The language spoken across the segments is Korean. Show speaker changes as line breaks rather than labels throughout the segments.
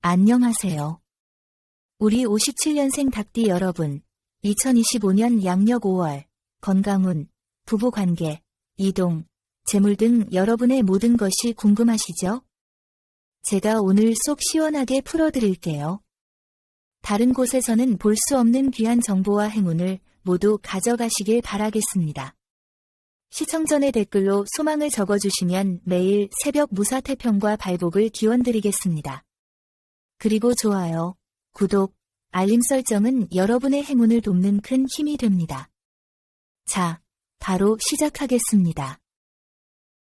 안녕하세요. 우리 57년생 닭띠 여러분, 2025년 양력 5월, 건강운, 부부관계, 이동, 재물 등 여러분의 모든 것이 궁금하시죠? 제가 오늘 속 시원하게 풀어드릴게요. 다른 곳에서는 볼 수 없는 귀한 정보와 행운을 모두 가져가시길 바라겠습니다. 시청 전에 댓글로 소망을 적어주시면 매일 새벽 무사태평과 발복을 기원드리겠습니다. 그리고 좋아요, 구독, 알림 설정은 여러분의 행운을 돕는 큰 힘이 됩니다. 자, 바로 시작하겠습니다.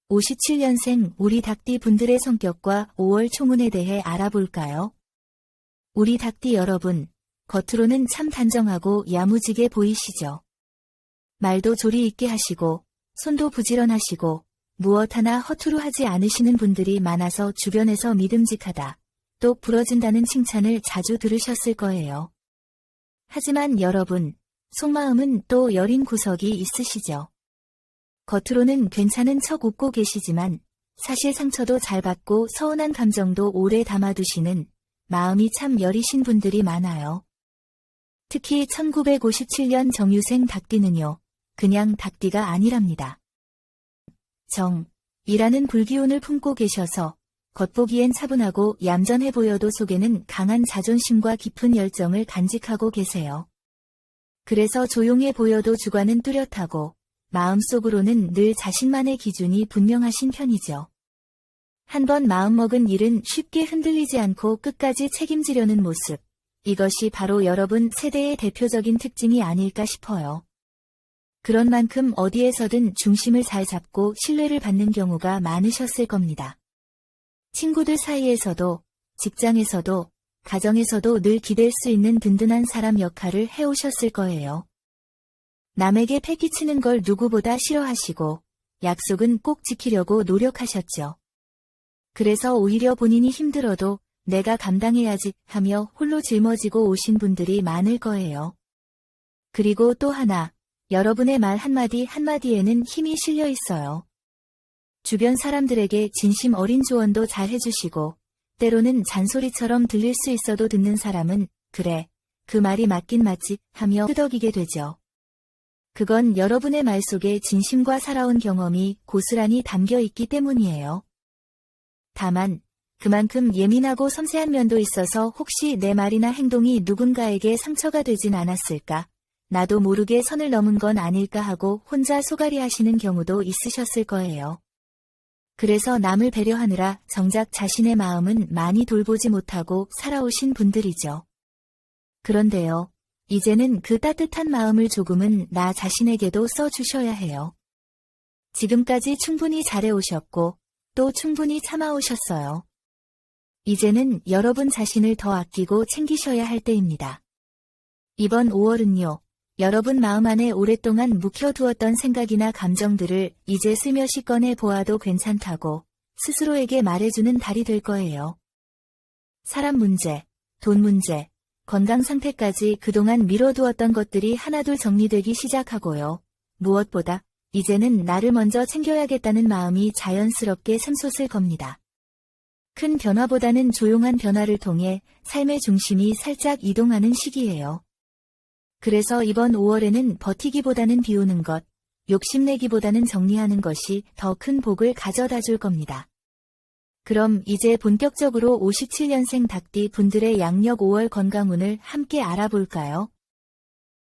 57년생 우리 닭띠 분들의 성격과 5월 총운에 대해 알아볼까요? 우리 닭띠 여러분, 겉으로는 참 단정하고 야무지게 보이시죠? 말도 조리 있게 하시고, 손도 부지런하시고, 무엇 하나 허투루 하지 않으시는 분들이 많아서 주변에서 믿음직하다, 또 부러진다는 칭찬을 자주 들으셨을 거예요. 하지만 여러분, 속마음은 또 여린 구석이 있으시죠? 겉으로는 괜찮은 척 웃고 계시지만 사실 상처도 잘 받고 서운한 감정도 오래 담아두시는 마음이 참 여리신 분들이 많아요. 특히 1957년 정유생 닭띠는요, 그냥 닭띠가 아니랍니다. 정이라는 불기운을 품고 계셔서 겉보기엔 차분하고 얌전해 보여도 속에는 강한 자존심과 깊은 열정을 간직하고 계세요. 그래서 조용해 보여도 주관은 뚜렷하고 마음속으로는 늘 자신만의 기준이 분명하신 편이죠. 한번 마음먹은 일은 쉽게 흔들리지 않고 끝까지 책임지려는 모습, 이것이 바로 여러분 세대의 대표적인 특징이 아닐까 싶어요. 그런 만큼 어디에서든 중심을 잘 잡고 신뢰를 받는 경우가 많으셨을 겁니다. 친구들 사이에서도, 직장에서도, 가정에서도 늘 기댈 수 있는 든든한 사람 역할을 해오셨을 거예요. 남에게 패기치는 걸 누구보다 싫어하시고, 약속은 꼭 지키려고 노력하셨죠. 그래서 오히려 본인이 힘들어도 내가 감당해야지 하며 홀로 짊어지고 오신 분들이 많을 거예요. 그리고 또 하나, 여러분의 말 한마디 한마디에는 힘이 실려 있어요. 주변 사람들에게 진심 어린 조언도 잘 해주시고, 때로는 잔소리처럼 들릴 수 있어도 듣는 사람은 그래, 그 말이 맞긴 맞지 하며 끄덕이게 되죠. 그건 여러분의 말 속에 진심과 살아온 경험이 고스란히 담겨 있기 때문이에요. 다만 그만큼 예민하고 섬세한 면도 있어서 혹시 내 말이나 행동이 누군가에게 상처가 되진 않았을까, 나도 모르게 선을 넘은 건 아닐까 하고 혼자 소갈이 하시는 경우도 있으셨을 거예요. 그래서 남을 배려하느라 정작 자신의 마음은 많이 돌보지 못하고 살아오신 분들이죠. 그런데요, 이제는 그 따뜻한 마음을 조금은 나 자신에게도 써주셔야 해요. 지금까지 충분히 잘해오셨고, 또 충분히 참아오셨어요. 이제는 여러분 자신을 더 아끼고 챙기셔야 할 때입니다. 이번 5월은요, 여러분 마음 안에 오랫동안 묵혀두었던 생각이나 감정들을 이제 슬며시 꺼내 보아도 괜찮다고 스스로에게 말해주는 달이 될 거예요. 사람 문제, 돈 문제, 건강 상태까지 그동안 미뤄두었던 것들이 하나둘 정리되기 시작하고요. 무엇보다 이제는 나를 먼저 챙겨야겠다는 마음이 자연스럽게 샘솟을 겁니다. 큰 변화보다는 조용한 변화를 통해 삶의 중심이 살짝 이동하는 시기예요. 그래서 이번 5월에는 버티기보다는 비우는 것, 욕심내기보다는 정리하는 것이 더 큰 복을 가져다 줄 겁니다. 그럼 이제 본격적으로 57년생 닭띠 분들의 양력 5월 건강운을 함께 알아볼까요?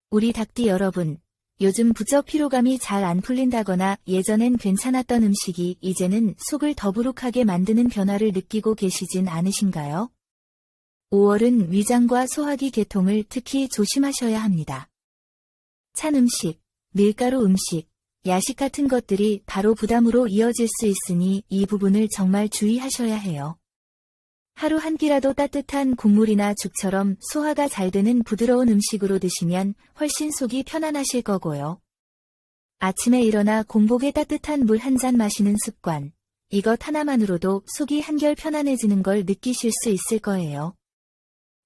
우리 닭띠 여러분, 요즘 부쩍 피로감이 잘 안 풀린다거나 예전엔 괜찮았던 음식이 이제는 속을 더부룩하게 만드는 변화를 느끼고 계시진 않으신가요? 5월은 위장과 소화기 계통을 특히 조심하셔야 합니다. 찬 음식, 밀가루 음식, 야식 같은 것들이 바로 부담으로 이어질 수 있으니 이 부분을 정말 주의하셔야 해요. 하루 한 끼라도 따뜻한 국물이나 죽처럼 소화가 잘 되는 부드러운 음식으로 드시면 훨씬 속이 편안하실 거고요. 아침에 일어나 공복에 따뜻한 물 한 잔 마시는 습관, 이것 하나만으로도 속이 한결 편안해지는 걸 느끼실 수 있을 거예요.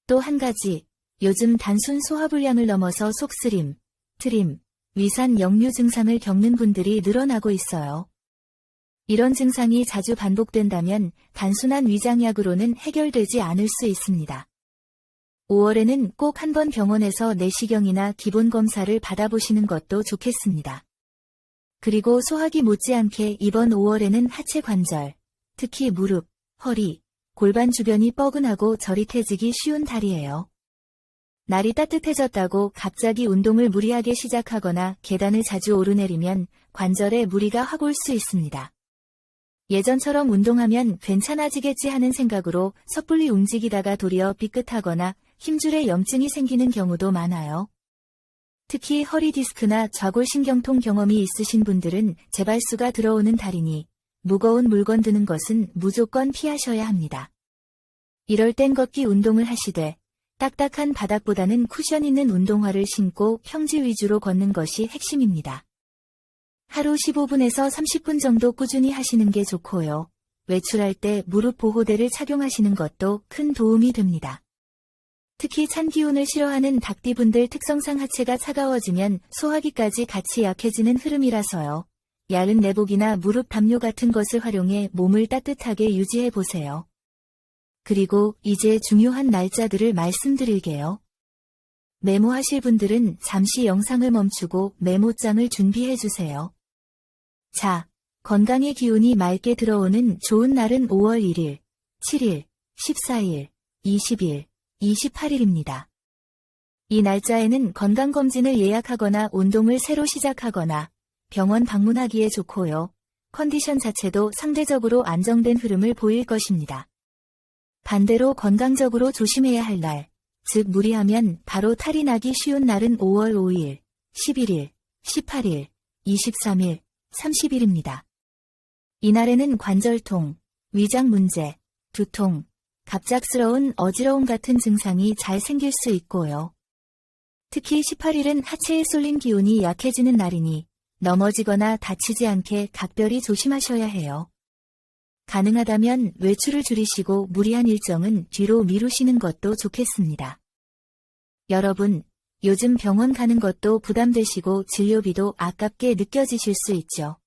또 한 가지, 요즘 단순 소화불량을 넘어서 속쓰림, 트림, 위산 역류 증상을 겪는 분들이 늘어나고 있어요. 이런 증상이 자주 반복된다면 단순한 위장약으로는 해결되지 않을 수 있습니다. 5월에는 꼭 한번 병원에서 내시경이나 기본검사를 받아보시는 것도 좋겠습니다. 그리고 소화기 못지않게 이번 5월에는 하체 관절, 특히 무릎, 허리, 골반 주변이 뻐근하고 저릿해지기 쉬운 달이에요. 날이 따뜻해졌다고 갑자기 운동을 무리하게 시작하거나 계단을 자주 오르내리면 관절에 무리가 확 올 수 있습니다. 예전처럼 운동하면 괜찮아지겠지 하는 생각으로 섣불리 움직이다가 도리어 삐끗하거나 힘줄에 염증이 생기는 경우도 많아요. 특히 허리 디스크나 좌골신경통 경험이 있으신 분들은 재발수가 들어오는 달이니 무거운 물건 드는 것은 무조건 피하셔야 합니다. 이럴 땐 걷기 운동을 하시되 딱딱한 바닥보다는 쿠션 있는 운동화를 신고 평지 위주로 걷는 것이 핵심입니다. 하루 15분에서 30분 정도 꾸준히 하시는 게 좋고요. 외출할 때 무릎 보호대를 착용하시는 것도 큰 도움이 됩니다. 특히 찬 기운을 싫어하는 닭띠분들 특성상 하체가 차가워지면 소화기까지 같이 약해지는 흐름이라서요. 얇은 내복이나 무릎 담요 같은 것을 활용해 몸을 따뜻하게 유지해 보세요. 그리고 이제 중요한 날짜들을 말씀드릴게요. 메모하실 분들은 잠시 영상을 멈추고 메모장을 준비해 주세요. 자, 건강의 기운이 맑게 들어오는 좋은 날은 5월 1일, 7일, 14일, 20일, 28일입니다. 이 날짜에는 건강검진을 예약하거나 운동을 새로 시작하거나 병원 방문하기에 좋고요. 컨디션 자체도 상대적으로 안정된 흐름을 보일 것입니다. 반대로 건강적으로 조심해야 할 날, 즉 무리하면 바로 탈이 나기 쉬운 날은 5월 5일, 11일, 18일, 23일, 30일입니다. 이날에는 관절통, 위장 문제, 두통, 갑작스러운 어지러움 같은 증상이 잘 생길 수 있고요. 특히 18일은 하체에 쏠린 기운이 약해지는 날이니 넘어지거나 다치지 않게 각별히 조심하셔야 해요. 가능하다면 외출을 줄이시고 무리한 일정은 뒤로 미루시는 것도 좋겠습니다. 여러분, 요즘 병원 가는 것도 부담되시고 진료비도 아깝게 느껴지실 수 있죠.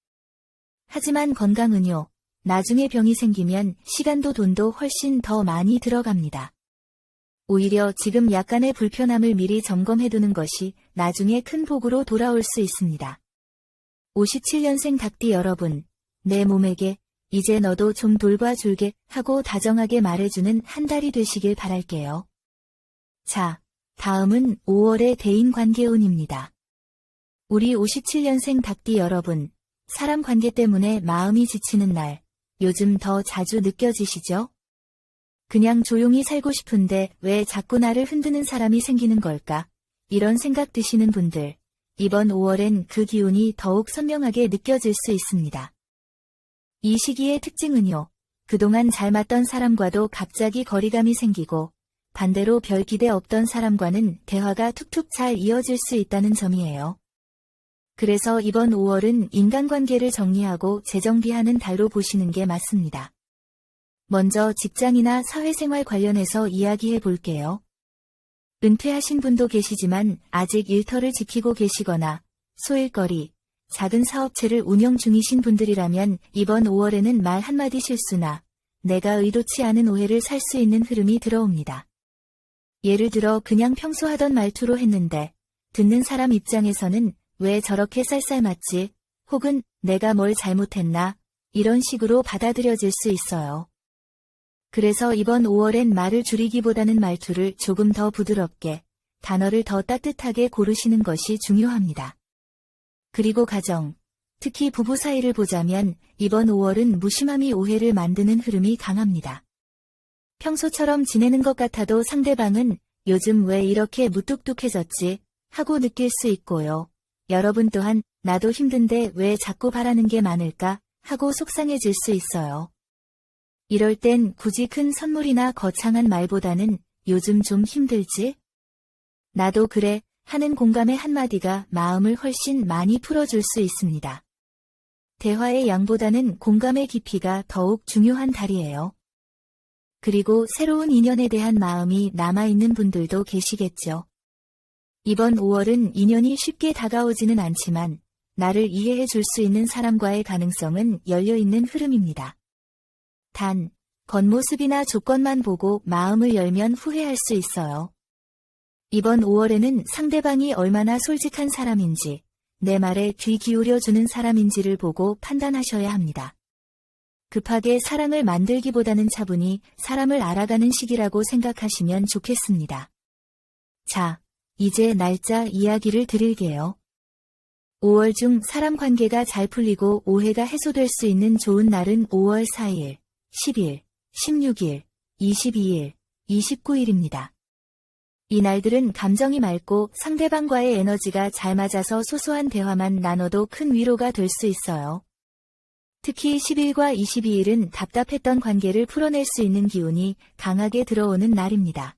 하지만 건강은요, 나중에 병이 생기면 시간도 돈도 훨씬 더 많이 들어갑니다. 오히려 지금 약간의 불편함을 미리 점검해두는 것이 나중에 큰 복으로 돌아올 수 있습니다. 57년생 닭띠 여러분, 내 몸에게 이제 너도 좀 돌봐줄게 하고 다정하게 말해주는 한 달이 되시길 바랄게요. 자, 다음은 5월의 대인관계운입니다. 우리 57년생 닭띠 여러분, 사람 관계 때문에 마음이 지치는 날, 요즘 더 자주 느껴지시죠? 그냥 조용히 살고 싶은데 왜 자꾸 나를 흔드는 사람이 생기는 걸까? 이런 생각 드시는 분들, 이번 5월엔 그 기운이 더욱 선명하게 느껴질 수 있습니다. 이 시기의 특징은요, 그동안 잘 맞던 사람과도 갑자기 거리감이 생기고 반대로 별 기대 없던 사람과는 대화가 툭툭 잘 이어질 수 있다는 점이에요. 그래서 이번 5월은 인간관계를 정리하고 재정비하는 달로 보시는 게 맞습니다. 먼저 직장이나 사회생활 관련해서 이야기해 볼게요. 은퇴하신 분도 계시지만 아직 일터를 지키고 계시거나 소일거리, 작은 사업체를 운영 중이신 분들이라면 이번 5월에는 말 한마디 실수나 내가 의도치 않은 오해를 살 수 있는 흐름이 들어옵니다. 예를 들어 그냥 평소 하던 말투로 했는데 듣는 사람 입장에서는 왜 저렇게 쌀쌀맞지? 혹은 내가 뭘 잘못했나? 이런 식으로 받아들여질 수 있어요. 그래서 이번 5월엔 말을 줄이기보다는 말투를 조금 더 부드럽게, 단어를 더 따뜻하게 고르시는 것이 중요합니다. 그리고 가정, 특히 부부 사이를 보자면 이번 5월은 무심함이 오해를 만드는 흐름이 강합니다. 평소처럼 지내는 것 같아도 상대방은 요즘 왜 이렇게 무뚝뚝해졌지? 하고 느낄 수 있고요. 여러분 또한 나도 힘든데 왜 자꾸 바라는 게 많을까? 하고 속상해질 수 있어요. 이럴 땐 굳이 큰 선물이나 거창한 말보다는 요즘 좀 힘들지? 나도 그래 하는 공감의 한마디가 마음을 훨씬 많이 풀어줄 수 있습니다. 대화의 양보다는 공감의 깊이가 더욱 중요한 달이에요. 그리고 새로운 인연에 대한 마음이 남아있는 분들도 계시겠죠. 이번 5월은 인연이 쉽게 다가오지는 않지만 나를 이해해 줄 수 있는 사람과의 가능성은 열려있는 흐름입니다. 단, 겉모습이나 조건만 보고 마음을 열면 후회할 수 있어요. 이번 5월에는 상대방이 얼마나 솔직한 사람인지, 내 말에 귀 기울여주는 사람인지를 보고 판단하셔야 합니다. 급하게 사랑을 만들기보다는 차분히 사람을 알아가는 시기라고 생각하시면 좋겠습니다. 자, 이제 날짜 이야기를 드릴게요. 5월 중 사람 관계가 잘 풀리고 오해가 해소될 수 있는 좋은 날은 5월 4일, 10일, 16일, 22일, 29일입니다. 이 날들은 감정이 맑고 상대방과의 에너지가 잘 맞아서 소소한 대화만 나눠도 큰 위로가 될 수 있어요. 특히 10일과 22일은 답답했던 관계를 풀어낼 수 있는 기운이 강하게 들어오는 날입니다.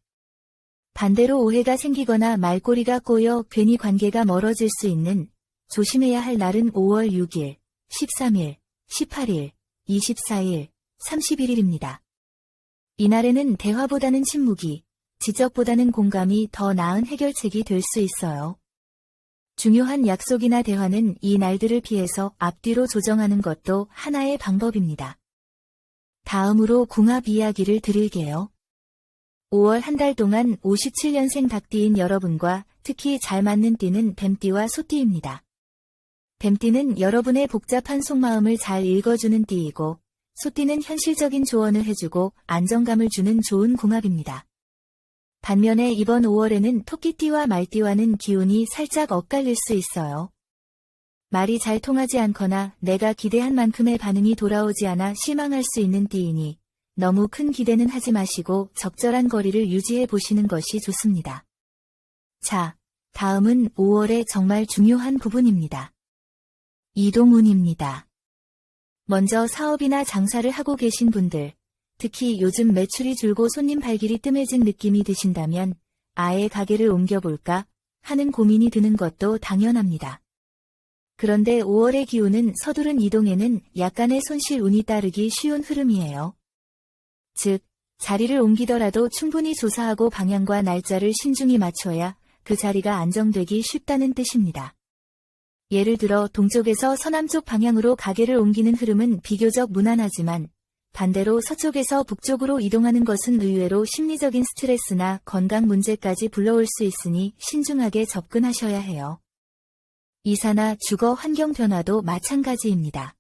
반대로 오해가 생기거나 말꼬리가 꼬여 괜히 관계가 멀어질 수 있는 조심해야 할 날은 5월 6일, 13일, 18일, 24일, 31일입니다. 이날에는 대화보다는 침묵이, 지적보다는 공감이 더 나은 해결책이 될 수 있어요. 중요한 약속이나 대화는 이 날들을 피해서 앞뒤로 조정하는 것도 하나의 방법입니다. 다음으로 궁합 이야기를 드릴게요. 5월 한 달 동안 57년생 닭띠인 여러분과 특히 잘 맞는 띠는 뱀띠와 소띠입니다. 뱀띠는 여러분의 복잡한 속마음을 잘 읽어주는 띠이고, 소띠는 현실적인 조언을 해주고 안정감을 주는 좋은 궁합입니다. 반면에 이번 5월에는 토끼띠와 말띠와는 기운이 살짝 엇갈릴 수 있어요. 말이 잘 통하지 않거나 내가 기대한 만큼의 반응이 돌아오지 않아 실망할 수 있는 띠이니 너무 큰 기대는 하지 마시고 적절한 거리를 유지해 보시는 것이 좋습니다. 자, 다음은 5월의 정말 중요한 부분입니다. 이동운입니다. 먼저 사업이나 장사를 하고 계신 분들, 특히 요즘 매출이 줄고 손님 발길이 뜸해진 느낌이 드신다면 아예 가게를 옮겨볼까 하는 고민이 드는 것도 당연합니다. 그런데 5월의 기운은 서두른 이동에는 약간의 손실 운이 따르기 쉬운 흐름이에요. 즉, 자리를 옮기더라도 충분히 조사하고 방향과 날짜를 신중히 맞춰야 그 자리가 안정되기 쉽다는 뜻입니다. 예를 들어 동쪽에서 서남쪽 방향으로 가게를 옮기는 흐름은 비교적 무난하지만 반대로 서쪽에서 북쪽으로 이동하는 것은 의외로 심리적인 스트레스나 건강 문제까지 불러올 수 있으니 신중하게 접근하셔야 해요. 이사나 주거 환경 변화도 마찬가지입니다.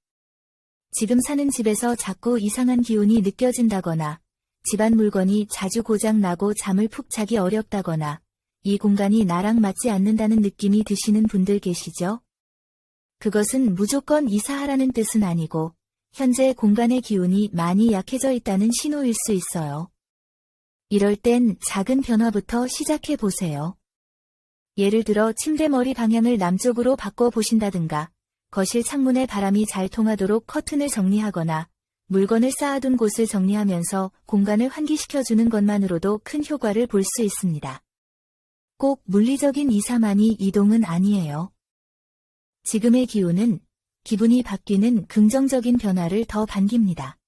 지금 사는 집에서 자꾸 이상한 기운이 느껴진다거나 집안 물건이 자주 고장나고 잠을 푹 자기 어렵다거나 이 공간이 나랑 맞지 않는다는 느낌이 드시는 분들 계시죠? 그것은 무조건 이사하라는 뜻은 아니고 현재 공간의 기운이 많이 약해져 있다는 신호일 수 있어요. 이럴 땐 작은 변화부터 시작해 보세요. 예를 들어 침대 머리 방향을 남쪽으로 바꿔 보신다든가, 거실 창문에 바람이 잘 통하도록 커튼을 정리하거나, 물건을 쌓아둔 곳을 정리하면서 공간을 환기시켜주는 것만으로도 큰 효과를 볼 수 있습니다. 꼭 물리적인 이사만이 이동은 아니에요. 지금의 기운은 기분이 바뀌는 긍정적인 변화를 더 반깁니다.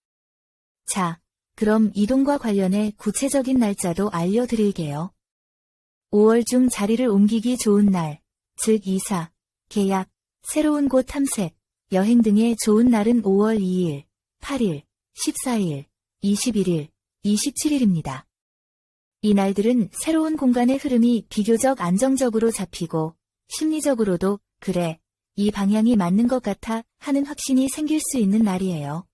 자, 그럼 이동과 관련해 구체적인 날짜도 알려드릴게요. 5월 중 자리를 옮기기 좋은 날, 즉 이사, 계약, 새로운 곳 탐색, 여행 등의 좋은 날은 5월 2일, 8일, 14일, 21일, 27일입니다. 이 날들은 새로운 공간의 흐름이 비교적 안정적으로 잡히고 심리적으로도 그래, 이 방향이 맞는 것 같아 하는 확신이 생길 수 있는 날이에요.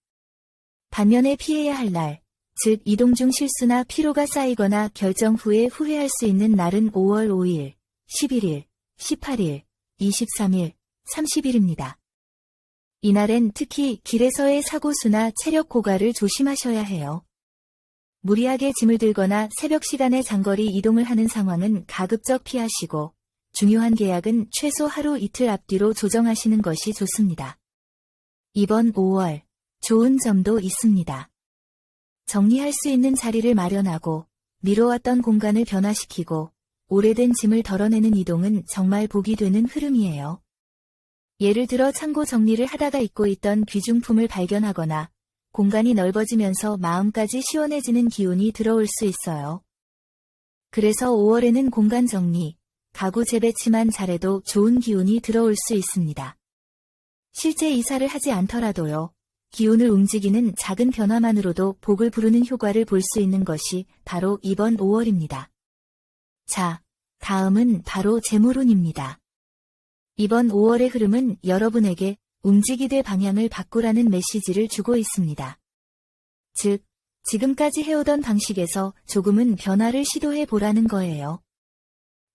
반면에 피해야 할 날, 즉 이동 중 실수나 피로가 쌓이거나 결정 후에 후회할 수 있는 날은 5월 5일, 11일, 18일, 23일, 30일입니다. 이날엔 특히 길에서의 사고수나 체력 고갈을 조심하셔야 해요. 무리하게 짐을 들거나 새벽 시간에 장거리 이동을 하는 상황은 가급적 피하시고 중요한 계약은 최소 하루 이틀 앞뒤로 조정하시는 것이 좋습니다. 이번 5월, 좋은 점도 있습니다. 정리할 수 있는 자리를 마련하고 미뤄왔던 공간을 변화시키고 오래된 짐을 덜어내는 이동은 정말 복이 되는 흐름이에요. 예를 들어 창고 정리를 하다가 잊고 있던 귀중품을 발견하거나 공간이 넓어지면서 마음까지 시원해지는 기운이 들어올 수 있어요. 그래서 5월에는 공간 정리, 가구 재배치만 잘해도 좋은 기운이 들어올 수 있습니다. 실제 이사를 하지 않더라도요. 기운을 움직이는 작은 변화만으로도 복을 부르는 효과를 볼 수 있는 것이 바로 이번 5월입니다. 자, 다음은 바로 재물운입니다. 이번 5월의 흐름은 여러분에게 움직이되 방향을 바꾸라는 메시지를 주고 있습니다. 즉, 지금까지 해오던 방식에서 조금은 변화를 시도해 보라는 거예요.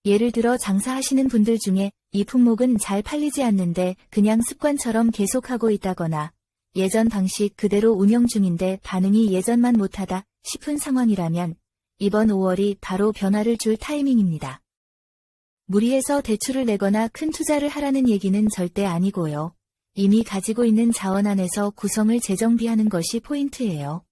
예를 들어 장사하시는 분들 중에 이 품목은 잘 팔리지 않는데 그냥 습관처럼 계속하고 있다거나 예전 방식 그대로 운영 중인데 반응이 예전만 못하다 싶은 상황이라면 이번 5월이 바로 변화를 줄 타이밍입니다. 무리해서 대출을 내거나 큰 투자를 하라는 얘기는 절대 아니고요. 이미 가지고 있는 자원 안에서 구성을 재정비하는 것이 포인트예요.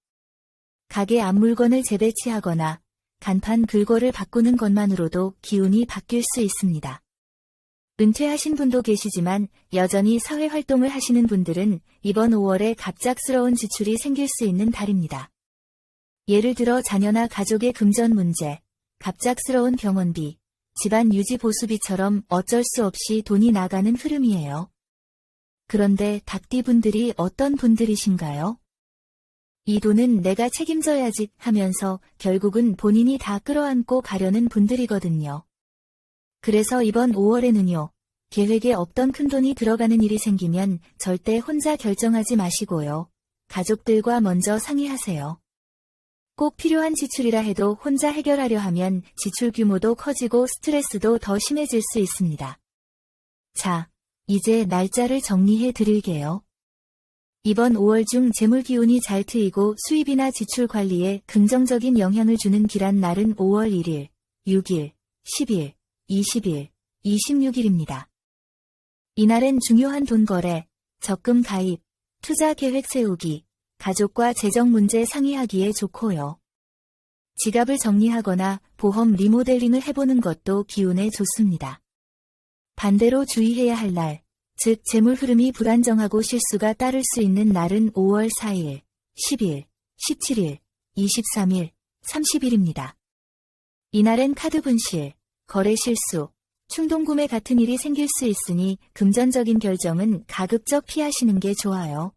가게 앞 물건을 재배치하거나 간판 글거를 바꾸는 것만으로도 기운이 바뀔 수 있습니다. 은퇴하신 분도 계시지만 여전히 사회활동을 하시는 분들은 이번 5월에 갑작스러운 지출이 생길 수 있는 달입니다. 예를 들어 자녀나 가족의 금전 문제, 갑작스러운 병원비, 집안 유지 보수비처럼 어쩔 수 없이 돈이 나가는 흐름이에요. 그런데 닭띠분들이 어떤 분들이신가요? 이 돈은 내가 책임져야지 하면서 결국은 본인이 다 끌어안고 가려는 분들이거든요. 그래서 이번 5월에는요, 계획에 없던 큰돈이 들어가는 일이 생기면 절대 혼자 결정하지 마시고요. 가족들과 먼저 상의하세요. 꼭 필요한 지출이라 해도 혼자 해결하려 하면 지출 규모도 커지고 스트레스도 더 심해질 수 있습니다. 자, 이제 날짜를 정리해 드릴게요. 이번 5월 중 재물 기운이 잘 트이고 수입이나 지출 관리에 긍정적인 영향을 주는 길한 날은 5월 1일, 6일, 10일, 20일, 26일입니다. 이날엔 중요한 돈 거래, 적금 가입, 투자 계획 세우기, 가족과 재정 문제 상의하기에 좋고요. 지갑을 정리하거나 보험 리모델링을 해보는 것도 기운에 좋습니다. 반대로 주의해야 할 날, 즉 재물 흐름이 불안정하고 실수가 따를 수 있는 날은 5월 4일, 10일, 17일, 23일, 30일입니다. 이날엔 카드 분실, 거래 실수, 충동구매 같은 일이 생길 수 있으니 금전적인 결정은 가급적 피하시는 게 좋아요.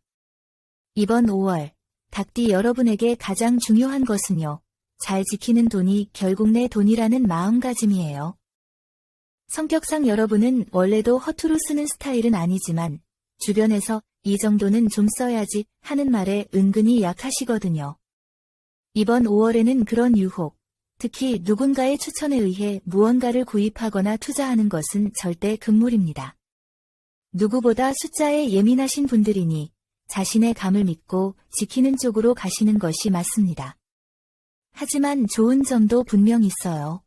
이번 5월, 닭띠 여러분에게 가장 중요한 것은요, 잘 지키는 돈이 결국 내 돈이라는 마음가짐이에요. 성격상 여러분은 원래도 허투루 쓰는 스타일은 아니지만 주변에서 이 정도는 좀 써야지 하는 말에 은근히 약하시거든요. 이번 5월에는 그런 유혹, 특히 누군가의 추천에 의해 무언가를 구입하거나 투자하는 것은 절대 금물입니다. 누구보다 숫자에 예민하신 분들이니 자신의 감을 믿고 지키는 쪽으로 가시는 것이 맞습니다. 하지만 좋은 점도 분명 있어요.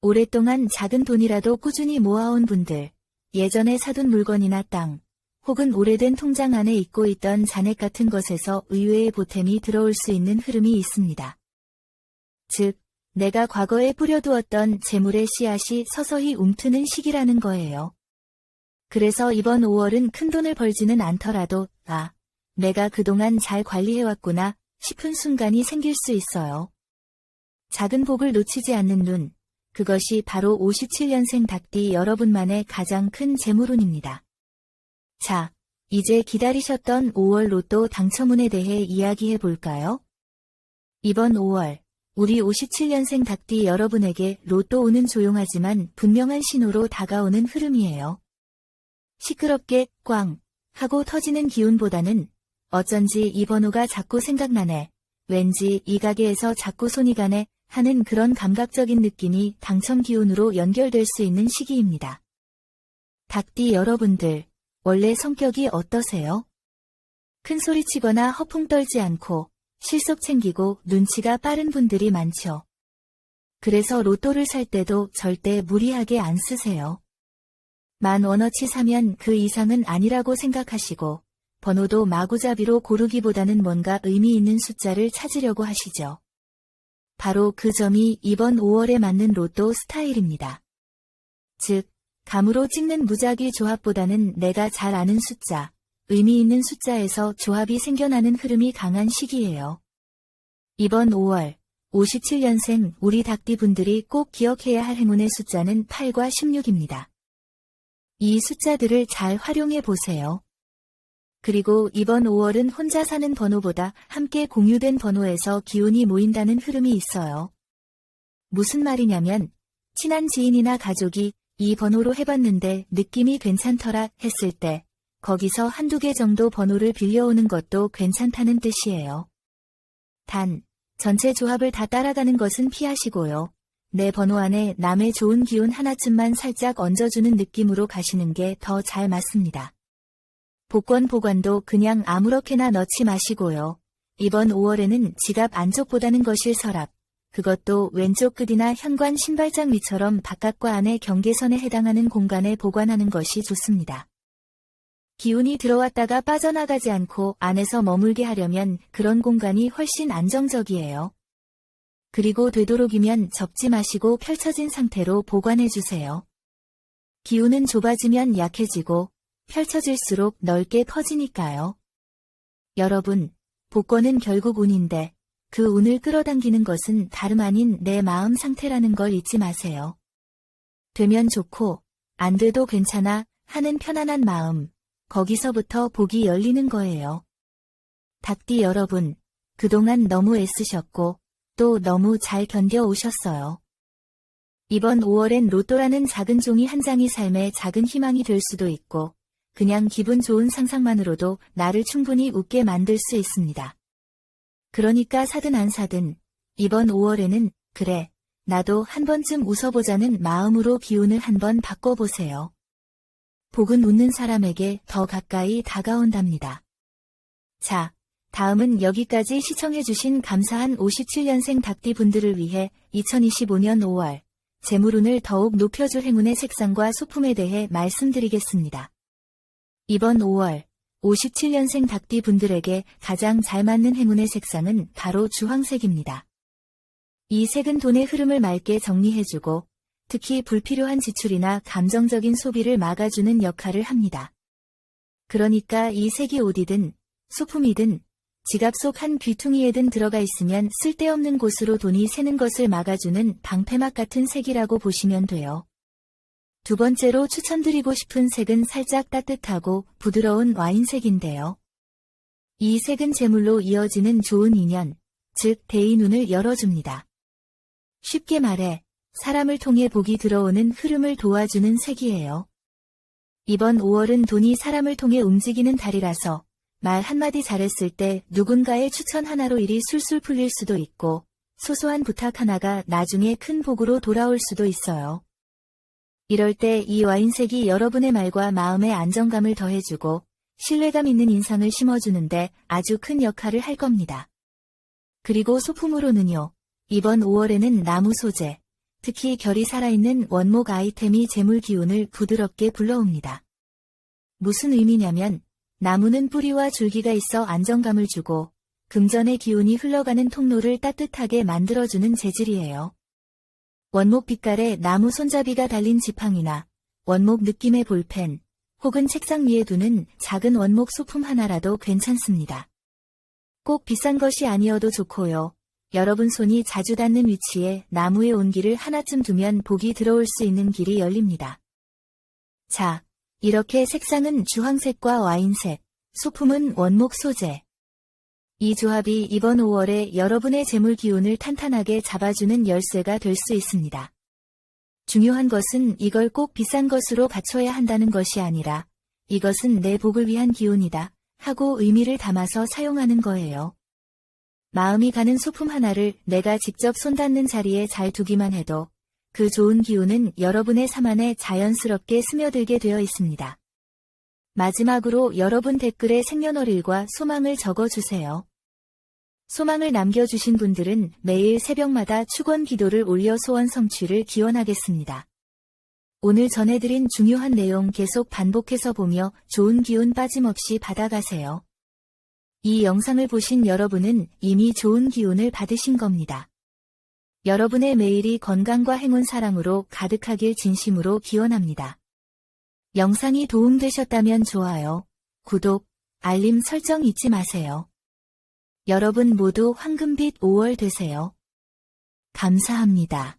오랫동안 작은 돈이라도 꾸준히 모아온 분들, 예전에 사둔 물건이나 땅, 혹은 오래된 통장 안에 잊고 있던 잔액 같은 것에서 의외의 보탬이 들어올 수 있는 흐름이 있습니다. 즉, 내가 과거에 뿌려두었던 재물의 씨앗이 서서히 움트는 시기라는 거예요. 그래서 이번 5월은 큰돈을 벌지는 않더라도, 내가 그동안 잘 관리해왔구나 싶은 순간이 생길 수 있어요. 작은 복을 놓치지 않는 눈, 그것이 바로 57년생 닭띠 여러분만의 가장 큰 재물운입니다. 자, 이제 기다리셨던 5월 로또 당첨운에 대해 이야기해 볼까요? 이번 5월, 우리 57년생 닭띠 여러분에게 로또 운은 조용하지만 분명한 신호로 다가오는 흐름이에요. 시끄럽게 꽝 하고 터지는 기운보다는 어쩐지 이 번호가 자꾸 생각나네, 왠지 이 가게에서 자꾸 손이 가네 하는 그런 감각적인 느낌이 당첨 기운으로 연결될 수 있는 시기입니다. 닭띠 여러분들, 원래 성격이 어떠세요? 큰 소리치거나 허풍 떨지 않고 실속 챙기고 눈치가 빠른 분들이 많죠. 그래서 로또를 살 때도 절대 무리하게 안 쓰세요. 10,000원어치 사면 그 이상은 아니라고 생각하시고 번호도 마구잡이로 고르기보다는 뭔가 의미 있는 숫자를 찾으려고 하시죠. 바로 그 점이 이번 5월에 맞는 로또 스타일입니다. 즉, 감으로 찍는 무작위 조합보다는 내가 잘 아는 숫자, 의미 있는 숫자에서 조합이 생겨나는 흐름이 강한 시기예요. 이번 5월, 57년생 우리 닭띠분들이 꼭 기억해야 할 행운의 숫자는 8과 16입니다. 이 숫자들을 잘 활용해 보세요. 그리고 이번 5월은 혼자 사는 번호보다 함께 공유된 번호에서 기운이 모인다는 흐름이 있어요. 무슨 말이냐면 친한 지인이나 가족이 이 번호로 해봤는데 느낌이 괜찮더라 했을 때 거기서 한두 개 정도 번호를 빌려오는 것도 괜찮다는 뜻이에요. 단, 전체 조합을 다 따라가는 것은 피하시고요. 내 번호 안에 남의 좋은 기운 하나쯤만 살짝 얹어주는 느낌으로 가시는 게 더 잘 맞습니다. 복권 보관도 그냥 아무렇게나 넣지 마시고요. 이번 5월에는 지갑 안쪽보다는 거실 서랍, 그것도 왼쪽 끝이나 현관 신발장 위처럼 바깥과 안의 경계선에 해당하는 공간에 보관하는 것이 좋습니다. 기운이 들어왔다가 빠져나가지 않고 안에서 머물게 하려면 그런 공간이 훨씬 안정적이에요. 그리고 되도록이면 접지 마시고 펼쳐진 상태로 보관해주세요. 기운은 좁아지면 약해지고 펼쳐질수록 넓게 퍼지니까요. 여러분, 복권은 결국 운인데 그 운을 끌어당기는 것은 다름 아닌 내 마음 상태라는 걸 잊지 마세요. 되면 좋고 안 돼도 괜찮아 하는 편안한 마음, 거기서부터 복이 열리는 거예요. 닭띠 여러분, 그동안 너무 애쓰셨고 또 너무 잘 견뎌오셨어요. 이번 5월엔 로또라는 작은 종이 한 장이 삶의 작은 희망이 될 수도 있고 그냥 기분 좋은 상상만으로도 나를 충분히 웃게 만들 수 있습니다. 그러니까 사든 안 사든 이번 5월에는 그래, 나도 한 번쯤 웃어보자는 마음으로 기운을 한번 바꿔보세요. 복은 웃는 사람에게 더 가까이 다가온답니다. 자, 다음은 여기까지 시청해주신 감사한 57년생 닭띠 분들을 위해 2025년 5월 재물운을 더욱 높여줄 행운의 색상과 소품에 대해 말씀드리겠습니다. 이번 5월 57년생 닭띠 분들에게 가장 잘 맞는 행운의 색상은 바로 주황색입니다. 이 색은 돈의 흐름을 맑게 정리해주고 특히 불필요한 지출이나 감정적인 소비를 막아주는 역할을 합니다. 그러니까 이 색이 옷이든 소품이든 지갑 속 한 귀퉁이에든 들어가 있으면 쓸데없는 곳으로 돈이 새는 것을 막아주는 방패막 같은 색이라고 보시면 돼요. 두 번째로 추천드리고 싶은 색은 살짝 따뜻하고 부드러운 와인색인데요. 이 색은 재물로 이어지는 좋은 인연, 즉 대인운을 열어줍니다. 쉽게 말해 사람을 통해 복이 들어오는 흐름을 도와주는 색이에요. 이번 5월은 돈이 사람을 통해 움직이는 달이라서 말 한마디 잘했을 때 누군가의 추천 하나로 일이 술술 풀릴 수도 있고 소소한 부탁 하나가 나중에 큰 복으로 돌아올 수도 있어요. 이럴 때 이 와인색이 여러분의 말과 마음의 안정감을 더해주고 신뢰감 있는 인상을 심어주는데 아주 큰 역할을 할 겁니다. 그리고 소품으로는요. 이번 5월에는 나무 소재, 특히 결이 살아있는 원목 아이템이 재물 기운을 부드럽게 불러옵니다. 무슨 의미냐면 나무는 뿌리와 줄기가 있어 안정감을 주고 금전의 기운이 흘러가는 통로를 따뜻하게 만들어주는 재질이에요. 원목 빛깔의 나무 손잡이가 달린 지팡이나 원목 느낌의 볼펜 혹은 책상 위에 두는 작은 원목 소품 하나라도 괜찮습니다. 꼭 비싼 것이 아니어도 좋고요. 여러분 손이 자주 닿는 위치에 나무의 온기를 하나쯤 두면 복이 들어올 수 있는 길이 열립니다. 자, 이렇게 색상은 주황색과 와인색, 소품은 원목 소재. 이 조합이 이번 5월에 여러분의 재물 기운을 탄탄하게 잡아주는 열쇠가 될 수 있습니다. 중요한 것은 이걸 꼭 비싼 것으로 갖춰야 한다는 것이 아니라 이것은 내 복을 위한 기운이다 하고 의미를 담아서 사용하는 거예요. 마음이 가는 소품 하나를 내가 직접 손 닿는 자리에 잘 두기만 해도 그 좋은 기운은 여러분의 삶 안에 자연스럽게 스며들게 되어 있습니다. 마지막으로 여러분 댓글에 생년월일과 소망을 적어주세요. 소망을 남겨주신 분들은 매일 새벽마다 축원 기도를 올려 소원 성취를 기원하겠습니다. 오늘 전해드린 중요한 내용 계속 반복해서 보며 좋은 기운 빠짐없이 받아가세요. 이 영상을 보신 여러분은 이미 좋은 기운을 받으신 겁니다. 여러분의 매일이 건강과 행운 사랑으로 가득하길 진심으로 기원합니다. 영상이 도움되셨다면 좋아요, 구독, 알림 설정 잊지 마세요. 여러분 모두 황금빛 5월 되세요. 감사합니다.